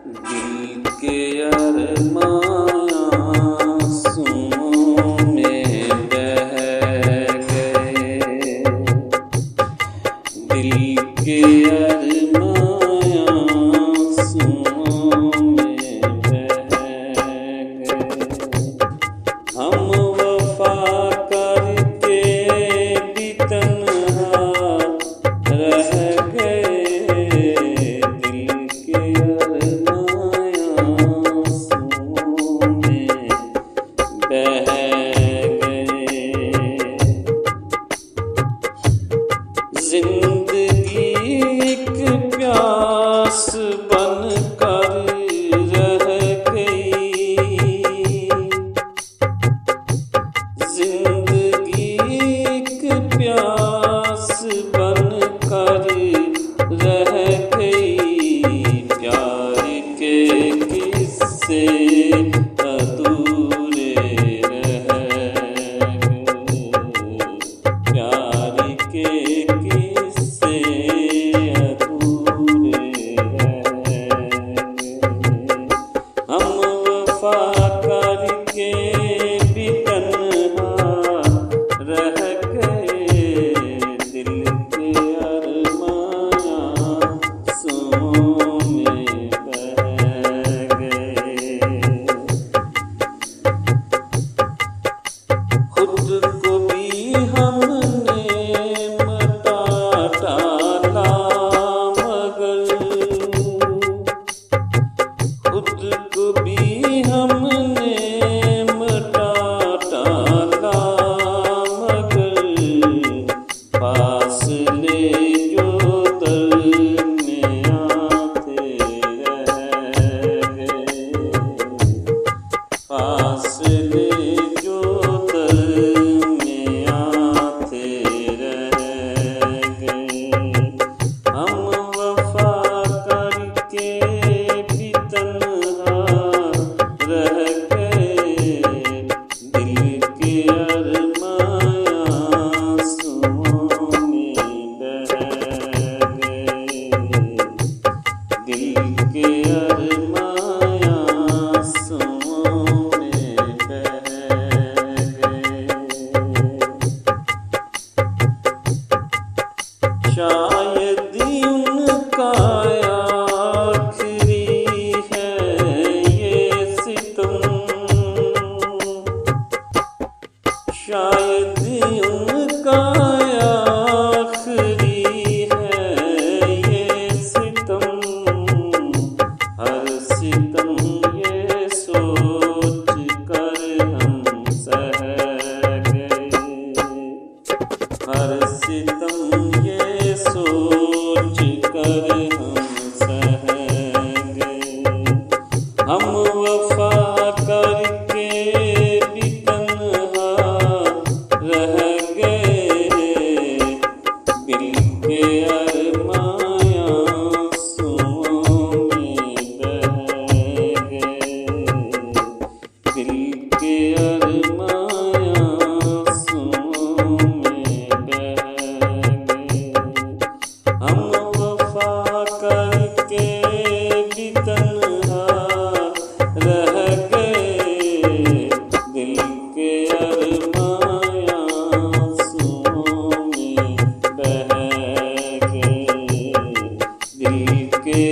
दिल के अरमां आँसुओं में बह गए, दिल के अरमां आँसुओं में बह गए। हम वफा करके भी तन्हा रह गए, दिल के जिंदगी एक प्यास बन कर रह गई, जिंदगी एक प्यास बन कर रह गई। प्यार के किस्से अधूरे रह गए, प्यार के किस्से अधूरे रह गए। हम वफा करके भी तन्हा रह गए, दिल के अरमां आँसुओं में बह गए। खुद को भी हमने मिटा डाला, मगर खुद को भी हमने मिटा डाला, मगर फासले जो दरमियाँ रह गए, फासले जो दरमियाँ रह गए। हम वफा करके भी तन्हा रह गए, दिल के अरमां आँसुओं में बह गए, दिल के अरमां आँसुओं में बह गए। शायद उनका आखिरी है ये सितम, शायद उनका आखिरी है ये सितम। हर सितम ये सोच कर हम सह गए, हर सितम ये सोच कर हम सह गए। हम वफा करके भी तन्हा रह गए, दिल के अरमां आँसुओं में बह गए, दिल के अरमां आँसुओं में बह गए। हम वफा करके भी तन्हा रह गए, दिल के अरमां आँसुओं में बह गए, दिल के